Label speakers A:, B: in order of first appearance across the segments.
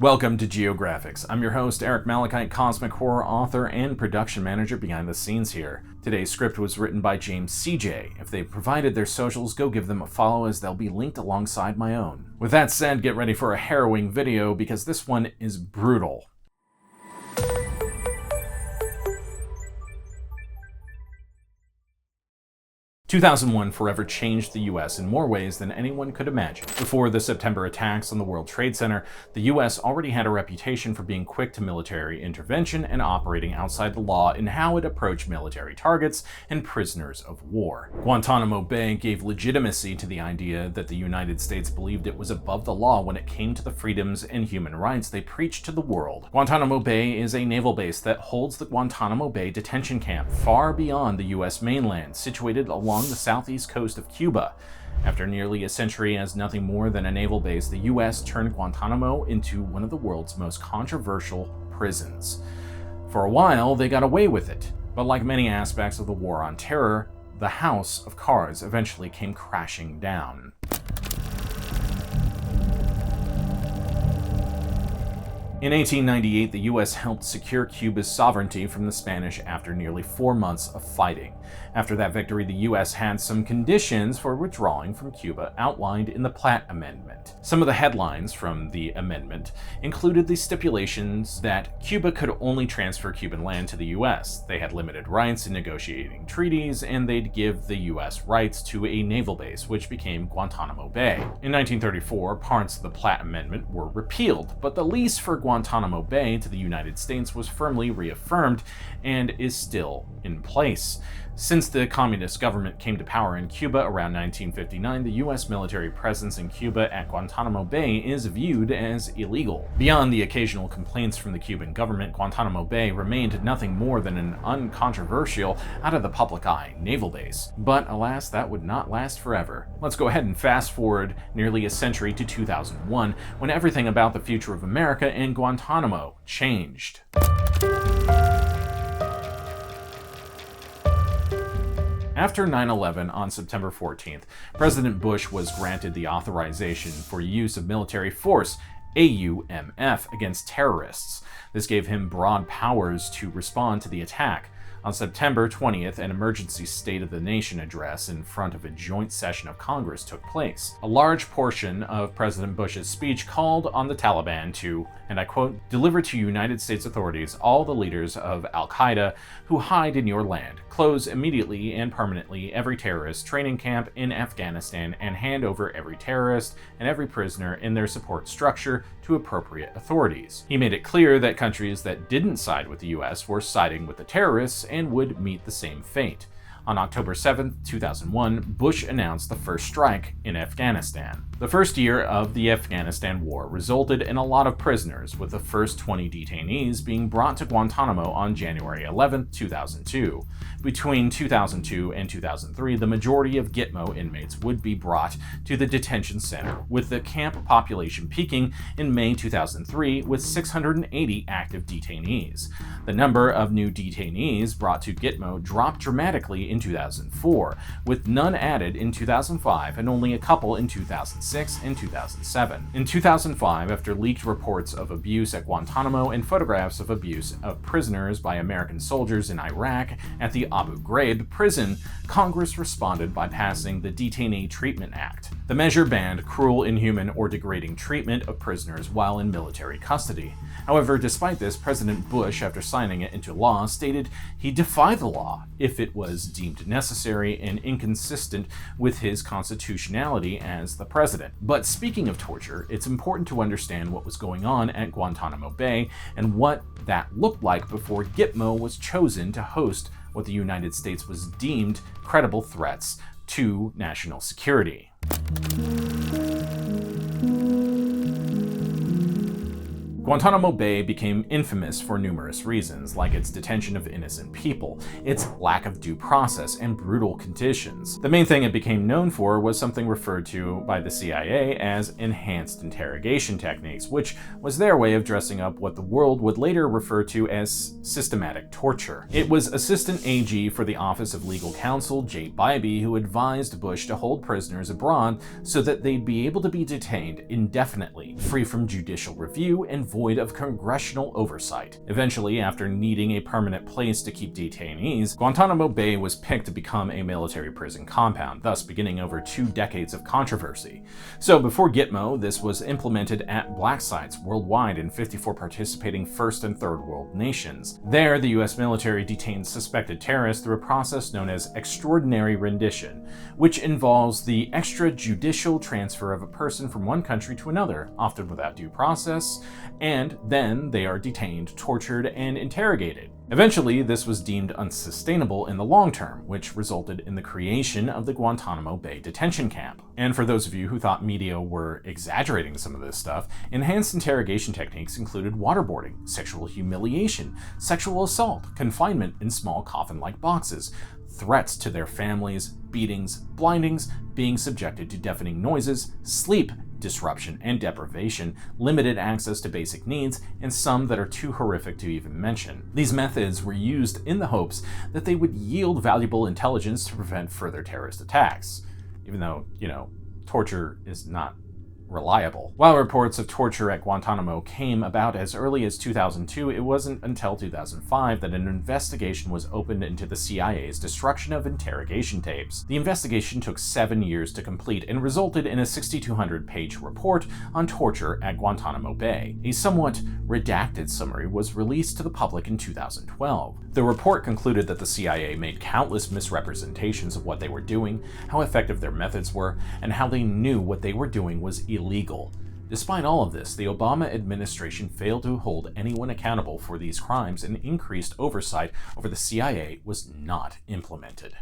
A: Welcome to Geographics. I'm your host, Eric Malachite, cosmic horror author and production manager behind the scenes here. Today's script was written by James CJ. If they've provided their socials, go give them a follow as they'll be linked alongside my own. With that said, get ready for a harrowing video because this one is brutal. 2001 forever changed the US in more ways than anyone could imagine. Before the September attacks on the World Trade Center, the US already had a reputation for being quick to military intervention and operating outside the law in how it approached military targets and prisoners of war. Guantanamo Bay gave legitimacy to the idea that the United States believed it was above the law when it came to the freedoms and human rights they preached to the world. Guantanamo Bay is a naval base that holds the Guantanamo Bay detention camp far beyond the US mainland, situated along the southeast coast of Cuba. After nearly a century as nothing more than a naval base, the US turned Guantanamo into one of the world's most controversial prisons. For a while, they got away with it, but like many aspects of the War on Terror, the house of cards eventually came crashing down. In 1898, the US helped secure Cuba's sovereignty from the Spanish after nearly 4 months of fighting. After that victory, the US had some conditions for withdrawing from Cuba outlined in the Platt Amendment. Some of the headlines from the amendment included the stipulations that Cuba could only transfer Cuban land to the US, they had limited rights in negotiating treaties, and they'd give the US rights to a naval base, which became Guantanamo Bay. In 1934, parts of the Platt Amendment were repealed, but the lease for Guantanamo Bay to the United States was firmly reaffirmed and is still in place. Since the communist government came to power in Cuba around 1959, the US military presence in Cuba at Guantanamo Bay is viewed as illegal. Beyond the occasional complaints from the Cuban government, Guantanamo Bay remained nothing more than an uncontroversial, out of the public eye naval base. But alas, that would not last forever. Let's go ahead and fast forward nearly a century to 2001, when everything about the future of America and Guantanamo changed. After 9/11 on September 14th, President Bush was granted the authorization for use of military force, AUMF, against terrorists. This gave him broad powers to respond to the attack. On September 20th, an emergency State of the Nation address in front of a joint session of Congress took place. A large portion of President Bush's speech called on the Taliban to, and I quote, "deliver to United States authorities all the leaders of Al-Qaeda who hide in your land, close immediately and permanently every terrorist training camp in Afghanistan, and hand over every terrorist and every prisoner in their support structure to appropriate authorities." He made it clear that countries that didn't side with the US were siding with the terrorists and would meet the same fate. On October 7, 2001, Bush announced the first strike in Afghanistan. The first year of the Afghanistan war resulted in a lot of prisoners, with the first 20 detainees being brought to Guantanamo on January 11, 2002. Between 2002 and 2003, the majority of Gitmo inmates would be brought to the detention center, with the camp population peaking in May 2003 with 680 active detainees. The number of new detainees brought to Gitmo dropped dramatically in 2004, with none added in 2005 and only a couple in 2006 and 2007. In 2005, after leaked reports of abuse at Guantanamo and photographs of abuse of prisoners by American soldiers in Iraq at the Abu Ghraib prison, Congress responded by passing the Detainee Treatment Act. The measure banned cruel, inhuman, or degrading treatment of prisoners while in military custody. However, despite this, President Bush, after signing it into law, stated he'd defy the law if it was deemed necessary and inconsistent with his constitutionality as the president. But speaking of torture, it's important to understand what was going on at Guantanamo Bay and what that looked like before Gitmo was chosen to host what the United States was deemed credible threats to national security. Guantanamo Bay became infamous for numerous reasons, like its detention of innocent people, its lack of due process, and brutal conditions. The main thing it became known for was something referred to by the CIA as enhanced interrogation techniques, which was their way of dressing up what the world would later refer to as systematic torture. It was Assistant AG for the Office of Legal Counsel, J. Bybee, who advised Bush to hold prisoners abroad so that they'd be able to be detained indefinitely, free from judicial review and void of congressional oversight. Eventually, after needing a permanent place to keep detainees, Guantanamo Bay was picked to become a military prison compound, thus beginning over 2 decades of controversy. So before Gitmo, this was implemented at black sites worldwide in 54 participating first and third world nations. There, the US military detained suspected terrorists through a process known as extraordinary rendition, which involves the extrajudicial transfer of a person from one country to another, often without due process, and then they are detained, tortured, and interrogated. Eventually, this was deemed unsustainable in the long term, which resulted in the creation of the Guantanamo Bay detention camp. And for those of you who thought media were exaggerating some of this stuff, enhanced interrogation techniques included waterboarding, sexual humiliation, sexual assault, confinement in small coffin-like boxes, threats to their families, beatings, blindings, being subjected to deafening noises, sleep disruption and deprivation, limited access to basic needs, and some that are too horrific to even mention. These methods were used in the hopes that they would yield valuable intelligence to prevent further terrorist attacks, even though, torture is not reliable. While reports of torture at Guantanamo came about as early as 2002, it wasn't until 2005 that an investigation was opened into the CIA's destruction of interrogation tapes. The investigation took 7 years to complete and resulted in a 6,200-page report on torture at Guantanamo Bay. A somewhat redacted summary was released to the public in 2012. The report concluded that the CIA made countless misrepresentations of what they were doing, how effective their methods were, and how they knew what they were doing was illegal. Despite all of this, the Obama administration failed to hold anyone accountable for these crimes, and increased oversight over the CIA was not implemented.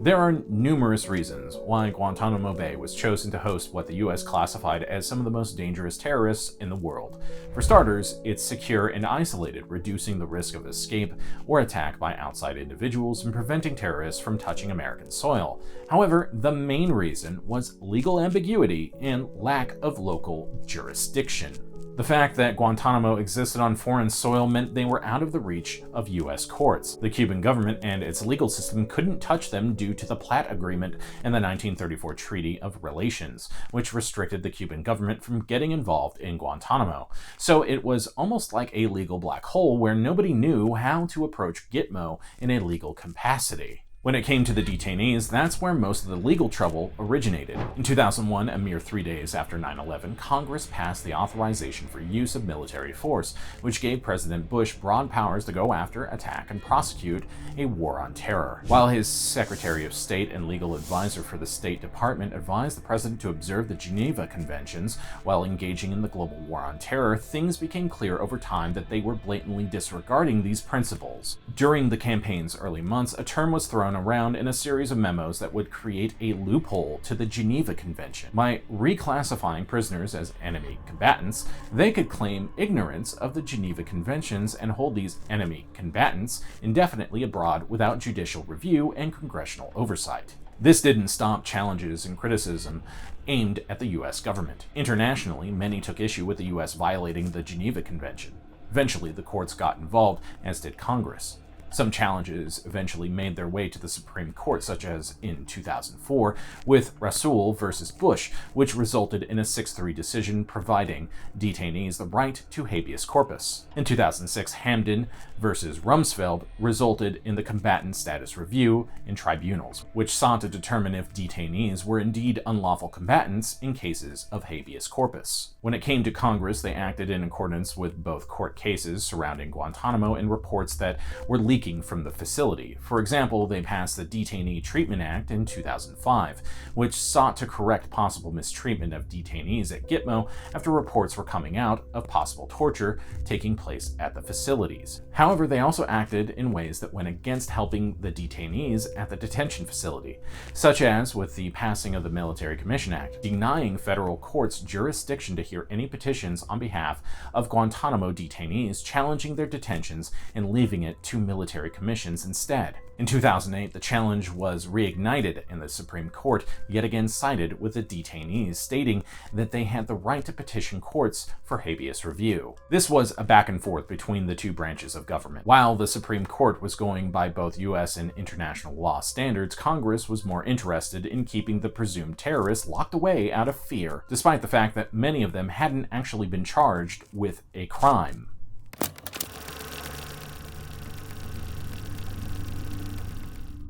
A: There are numerous reasons why Guantanamo Bay was chosen to host what the US classified as some of the most dangerous terrorists in the world. For starters, it's secure and isolated, reducing the risk of escape or attack by outside individuals and preventing terrorists from touching American soil. However, the main reason was legal ambiguity and lack of local jurisdiction. The fact that Guantanamo existed on foreign soil meant they were out of the reach of US courts. The Cuban government and its legal system couldn't touch them due to the Platt Agreement and the 1934 Treaty of Relations, which restricted the Cuban government from getting involved in Guantanamo. So it was almost like a legal black hole where nobody knew how to approach Gitmo in a legal capacity. When it came to the detainees, that's where most of the legal trouble originated. In 2001, a mere 3 days after 9/11, Congress passed the authorization for use of military force, which gave President Bush broad powers to go after, attack, and prosecute a war on terror. While his Secretary of State and legal advisor for the State Department advised the president to observe the Geneva Conventions while engaging in the global war on terror, things became clear over time that they were blatantly disregarding these principles. During the campaign's early months, a term was thrown around in a series of memos that would create a loophole to the Geneva Convention. By reclassifying prisoners as enemy combatants, they could claim ignorance of the Geneva Conventions and hold these enemy combatants indefinitely abroad without judicial review and congressional oversight. This didn't stop challenges and criticism aimed at the US government. Internationally, many took issue with the US violating the Geneva Convention. Eventually, the courts got involved, as did Congress. Some challenges eventually made their way to the Supreme Court, such as in 2004 with Rasool versus Bush, which resulted in a 6-3 decision providing detainees the right to habeas corpus. In 2006, Hamdan versus Rumsfeld resulted in the combatant status review in tribunals, which sought to determine if detainees were indeed unlawful combatants in cases of habeas corpus. When it came to Congress, they acted in accordance with both court cases surrounding Guantanamo and reports that were leaked seeking from the facility. For example, they passed the Detainee Treatment Act in 2005, which sought to correct possible mistreatment of detainees at Gitmo after reports were coming out of possible torture taking place at the facilities. However, they also acted in ways that went against helping the detainees at the detention facility, such as with the passing of the Military Commission Act, denying federal courts jurisdiction to hear any petitions on behalf of Guantanamo detainees challenging their detentions and leaving it to military commissions instead. In 2008, the challenge was reignited and the Supreme Court yet again sided with the detainees, stating that they had the right to petition courts for habeas review. This was a back and forth between the two branches of government. While the Supreme Court was going by both U.S. and international law standards, Congress was more interested in keeping the presumed terrorists locked away out of fear, despite the fact that many of them hadn't actually been charged with a crime.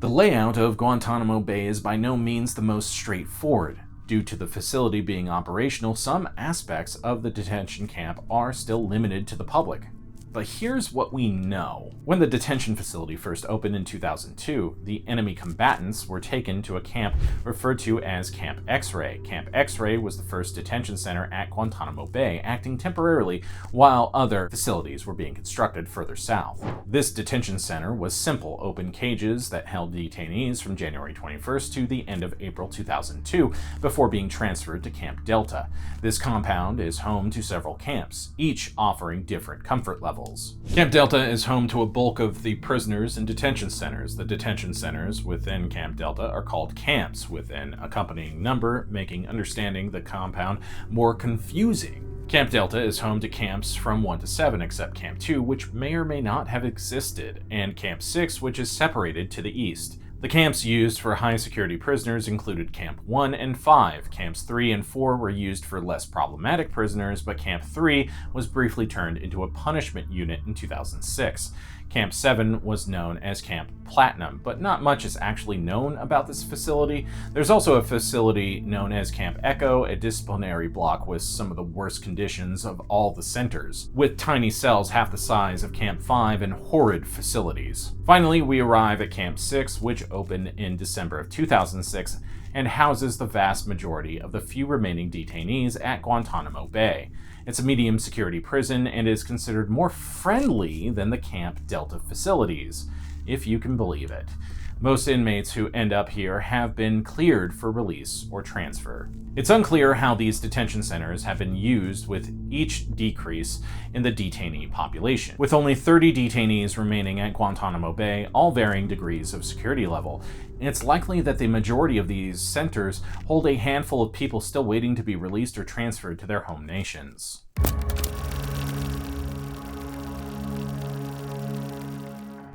A: The layout of Guantanamo Bay is by no means the most straightforward. Due to the facility being operational, some aspects of the detention camp are still limited to the public. But here's what we know. When the detention facility first opened in 2002, the enemy combatants were taken to a camp referred to as Camp X-Ray. Camp X-Ray was the first detention center at Guantanamo Bay, acting temporarily while other facilities were being constructed further south. This detention center was simple, open cages that held detainees from January 21st to the end of April 2002 before being transferred to Camp Delta. This compound is home to several camps, each offering different comfort levels. Camp Delta is home to a bulk of the prisoners in detention centers. The detention centers within Camp Delta are called camps, with an accompanying number, making understanding the compound more confusing. Camp Delta is home to camps from 1 to 7, except Camp 2, which may or may not have existed, and Camp 6, which is separated to the east. The camps used for high-security prisoners included Camp 1 and 5. Camps 3 and 4 were used for less problematic prisoners, but Camp 3 was briefly turned into a punishment unit in 2006. Camp 7 was known as Camp Platinum, but not much is actually known about this facility. There's also a facility known as Camp Echo, a disciplinary block with some of the worst conditions of all the centers, with tiny cells half the size of Camp 5 and horrid facilities. Finally, we arrive at Camp 6, which opened in December of 2006 and houses the vast majority of the few remaining detainees at Guantanamo Bay. It's a medium security prison and is considered more friendly than the Camp Delta facilities, if you can believe it. Most inmates who end up here have been cleared for release or transfer. It's unclear how these detention centers have been used with each decrease in the detainee population. With only 30 detainees remaining at Guantanamo Bay, all varying degrees of security level, it's likely that the majority of these centers hold a handful of people still waiting to be released or transferred to their home nations.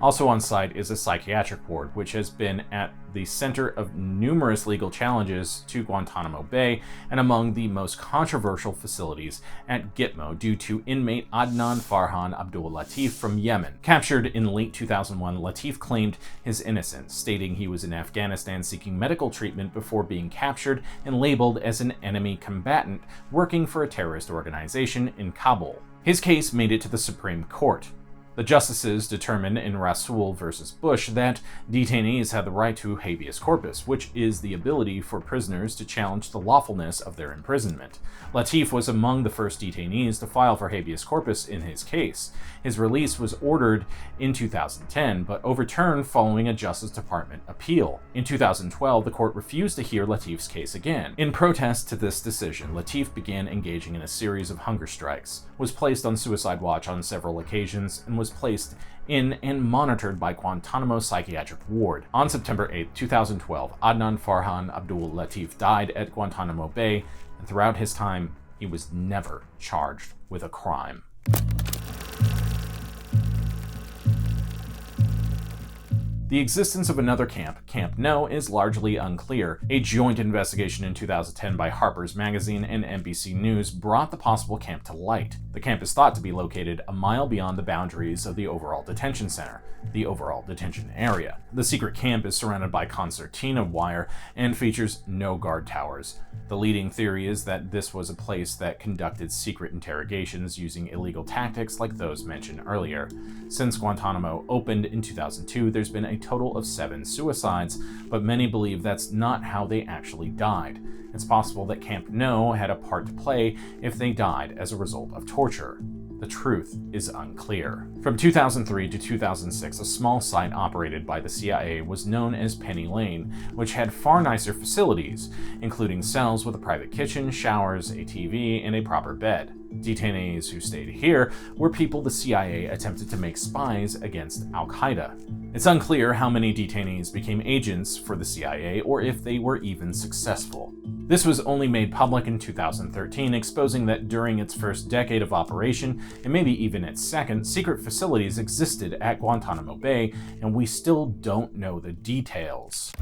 A: Also on site is a psychiatric ward, which has been at the center of numerous legal challenges to Guantanamo Bay and among the most controversial facilities at Gitmo due to inmate Adnan Farhan Abdul Latif from Yemen. Captured in late 2001, Latif claimed his innocence, stating he was in Afghanistan seeking medical treatment before being captured and labeled as an enemy combatant working for a terrorist organization in Kabul. His case made it to the Supreme Court. The justices determined in Rasool versus Bush that detainees had the right to habeas corpus, which is the ability for prisoners to challenge the lawfulness of their imprisonment. Latif was among the first detainees to file for habeas corpus in his case. His release was ordered in 2010, but overturned following a Justice Department appeal. In 2012, the court refused to hear Latif's case again. In protest to this decision, Latif began engaging in a series of hunger strikes, was placed on suicide watch on several occasions, and was placed in and monitored by Guantanamo Psychiatric Ward. On September 8, 2012, Adnan Farhan Abdul Latif died at Guantanamo Bay, and throughout his time, he was never charged with a crime. The existence of another camp, Camp No, is largely unclear. A joint investigation in 2010 by Harper's Magazine and NBC News brought the possible camp to light. The camp is thought to be located a mile beyond the boundaries of the overall detention center, the overall detention area. The secret camp is surrounded by concertina wire and features no guard towers. The leading theory is that this was a place that conducted secret interrogations using illegal tactics like those mentioned earlier. Since Guantanamo opened in 2002, there's been a total of 7 suicides, but many believe that's not how they actually died. It's possible that Camp No had a part to play if they died as a result of torture. The truth is unclear. From 2003 to 2006, a small site operated by the CIA was known as Penny Lane, which had far nicer facilities, including cells with a private kitchen, showers, a TV, and a proper bed. Detainees who stayed here were people the CIA attempted to make spies against Al-Qaeda. It's unclear how many detainees became agents for the CIA or if they were even successful. This was only made public in 2013, exposing that during its first decade of operation, and maybe even its second, secret facilities existed at Guantanamo Bay, and we still don't know the details.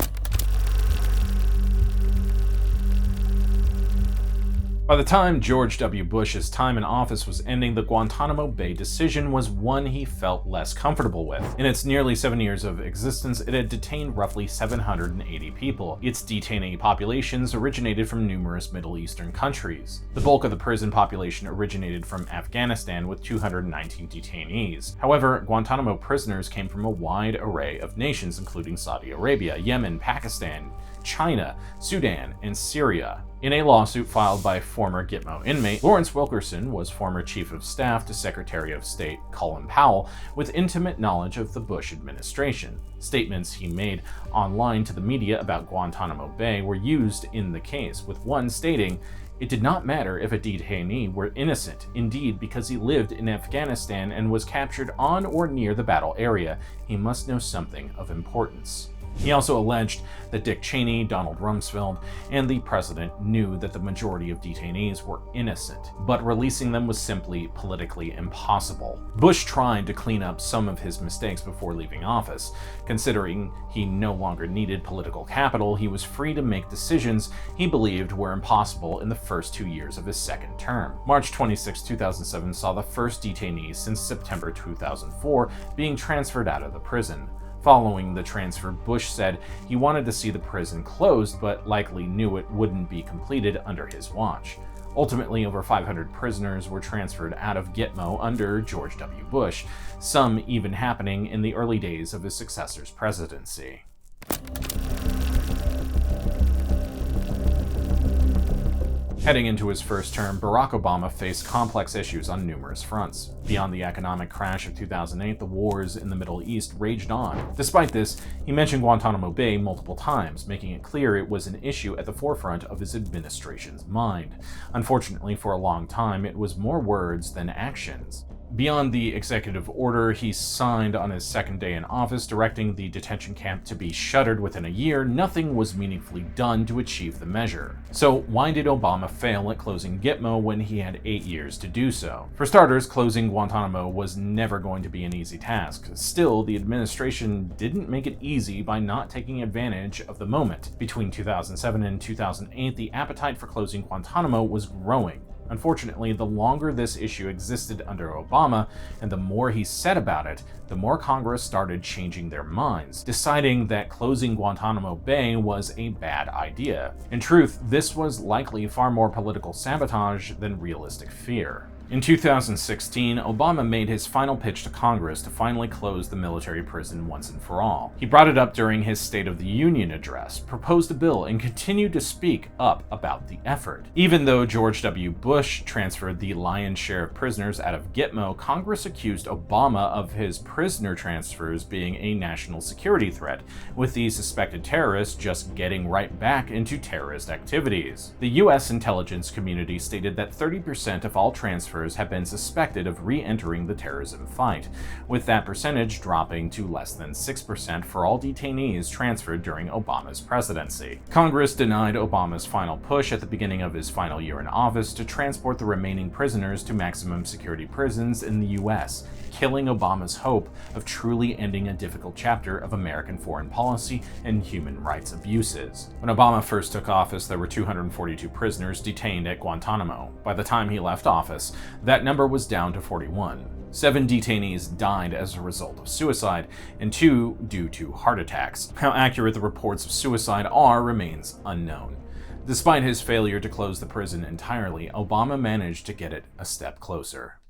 A: By the time George W. Bush's time in office was ending, the Guantanamo Bay decision was one he felt less comfortable with. In its nearly 7 years of existence, it had detained roughly 780 people. Its detainee populations originated from numerous Middle Eastern countries. The bulk of the prison population originated from Afghanistan with 219 detainees. However, Guantanamo prisoners came from a wide array of nations, including Saudi Arabia, Yemen, Pakistan, China, Sudan, and Syria. In a lawsuit filed by former Gitmo inmate, Lawrence Wilkerson was former Chief of Staff to Secretary of State Colin Powell with intimate knowledge of the Bush administration. Statements he made online to the media about Guantanamo Bay were used in the case, with one stating, "It did not matter if a detainee were innocent. Indeed, because he lived in Afghanistan and was captured on or near the battle area, he must know something of importance." He also alleged that Dick Cheney, Donald Rumsfeld, and the president knew that the majority of detainees were innocent, but releasing them was simply politically impossible. Bush tried to clean up some of his mistakes before leaving office. Considering he no longer needed political capital, he was free to make decisions he believed were impossible in the first 2 years of his second term. March 26, 2007 saw the first detainees since September 2004 being transferred out of the prison. Following the transfer, Bush said he wanted to see the prison closed, but likely knew it wouldn't be completed under his watch. Ultimately, over 500 prisoners were transferred out of Gitmo under George W. Bush, some even happening in the early days of his successor's presidency. Heading into his first term, Barack Obama faced complex issues on numerous fronts. Beyond the economic crash of 2008, the wars in the Middle East raged on. Despite this, he mentioned Guantanamo Bay multiple times, making it clear it was an issue at the forefront of his administration's mind. Unfortunately, for a long time, it was more words than actions. Beyond the executive order he signed on his second day in office directing the detention camp to be shuttered within a year, nothing was meaningfully done to achieve the measure. So why did Obama fail at closing Gitmo when he had 8 years to do so? For starters, closing Guantanamo was never going to be an easy task. Still, the administration didn't make it easy by not taking advantage of the moment. Between 2007 and 2008, the appetite for closing Guantanamo was growing. Unfortunately, the longer this issue existed under Obama, and the more he said about it, the more Congress started changing their minds, deciding that closing Guantanamo Bay was a bad idea. In truth, this was likely far more political sabotage than realistic fear. In 2016, Obama made his final pitch to Congress to finally close the military prison once and for all. He brought it up during his State of the Union address, proposed a bill, and continued to speak up about the effort. Even though George W. Bush transferred the lion's share of prisoners out of Gitmo, Congress accused Obama of his prisoner transfers being a national security threat, with the suspected terrorists just getting right back into terrorist activities. The U.S. intelligence community stated that 30% of all transfers transfers have been suspected of re-entering the terrorism fight, with that percentage dropping to less than 6% for all detainees transferred during Obama's presidency. Congress denied Obama's final push at the beginning of his final year in office to transport the remaining prisoners to maximum security prisons in the US, killing Obama's hope of truly ending a difficult chapter of American foreign policy and human rights abuses. When Obama first took office, there were 242 prisoners detained at Guantanamo. By the time he left office, that number was down to 41. 7 detainees died as a result of suicide, and 2 due to heart attacks. How accurate the reports of suicide are remains unknown. Despite his failure to close the prison entirely, Obama managed to get it a step closer.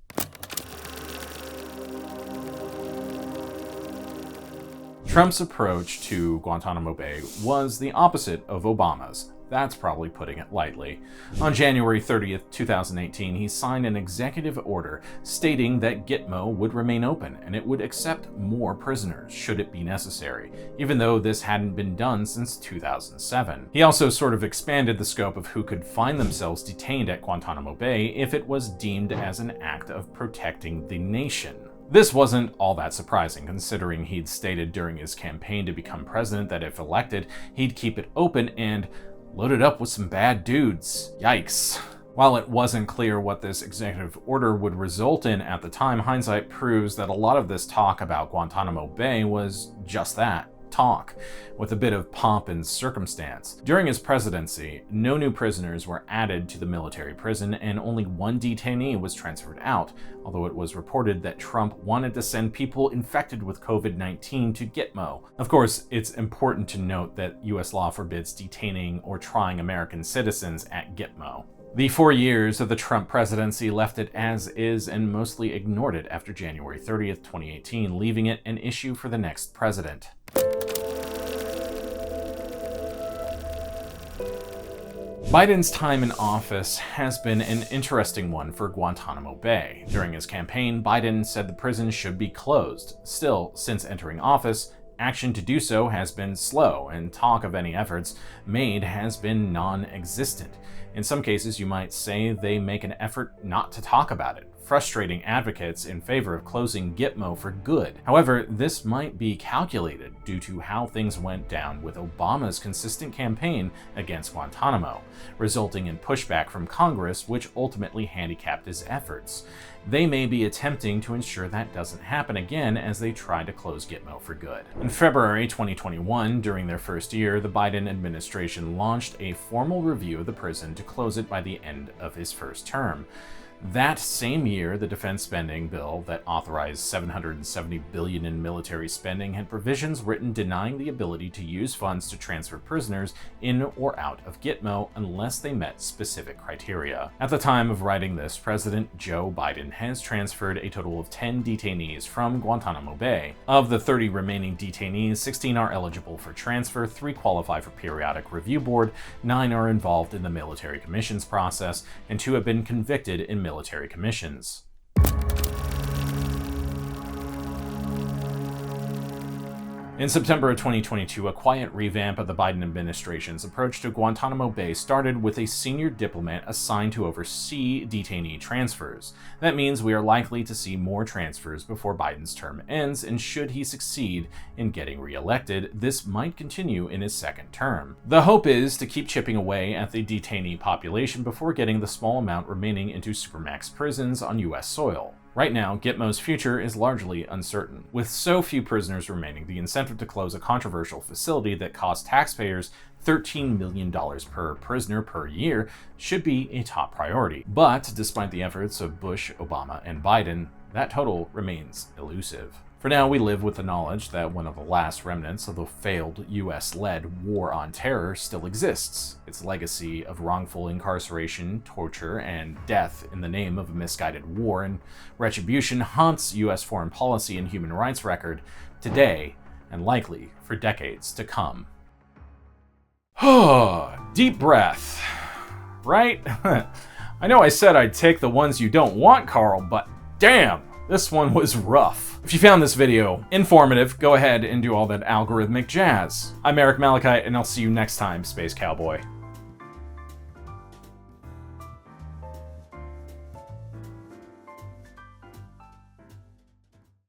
A: Trump's approach to Guantanamo Bay was the opposite of Obama's. That's probably putting it lightly. On January 30th, 2018, he signed an executive order stating that Gitmo would remain open and it would accept more prisoners should it be necessary, even though this hadn't been done since 2007. He also sort of expanded the scope of who could find themselves detained at Guantanamo Bay if it was deemed as an act of protecting the nation. This wasn't all that surprising, considering he'd stated during his campaign to become president that if elected, he'd keep it open and load it up with some bad dudes. Yikes. While it wasn't clear what this executive order would result in at the time, hindsight proves that a lot of this talk about Guantanamo Bay was just that. Talk, with a bit of pomp and circumstance. During his presidency, no new prisoners were added to the military prison and only 1 detainee was transferred out, although it was reported that Trump wanted to send people infected with COVID-19 to Gitmo. Of course, it's important to note that US law forbids detaining or trying American citizens at Gitmo. The 4 years of the Trump presidency left it as is and mostly ignored it after January 30th, 2018, leaving it an issue for the next president. Biden's time in office has been an interesting one for Guantanamo Bay. During his campaign, Biden said the prison should be closed. Still, since entering office, action to do so has been slow, and talk of any efforts made has been non-existent. In some cases, you might say they make an effort not to talk about it, frustrating advocates in favor of closing Gitmo for good. However, this might be calculated due to how things went down with Obama's consistent campaign against Guantanamo, resulting in pushback from Congress, which ultimately handicapped his efforts. They may be attempting to ensure that doesn't happen again as they try to close Gitmo for good. In February 2021, during their first year, the Biden administration launched a formal review of the prison to close it by the end of his first term. That same year, the defense spending bill that authorized $770 billion in military spending had provisions written denying the ability to use funds to transfer prisoners in or out of Gitmo unless they met specific criteria. At the time of writing this, President Joe Biden has transferred a total of 10 detainees from Guantanamo Bay. Of the 30 remaining detainees, 16 are eligible for transfer, 3 qualify for periodic review board, 9 are involved in the military commissions process, and 2 have been convicted in military commissions. In September of 2022, a quiet revamp of the Biden administration's approach to Guantanamo Bay started with a senior diplomat assigned to oversee detainee transfers. That means we are likely to see more transfers before Biden's term ends, and should he succeed in getting reelected, this might continue in his second term. The hope is to keep chipping away at the detainee population before getting the small amount remaining into supermax prisons on US soil. Right now, Gitmo's future is largely uncertain. With so few prisoners remaining, the incentive to close a controversial facility that costs taxpayers $13 million per prisoner per year should be a top priority. But despite the efforts of Bush, Obama, and Biden, that total remains elusive. For now, we live with the knowledge that one of the last remnants of the failed US-led war on terror still exists. Its legacy of wrongful incarceration, torture, and death in the name of a misguided war and retribution haunts US foreign policy and human rights record today and likely for decades to come. Deep breath. Right? I know I said I'd take the ones you don't want, Karl, but damn, this one was rough. If you found this video informative, go ahead and do all that algorithmic jazz. I'm Eric Malachite, and I'll see you next time, Space Cowboy.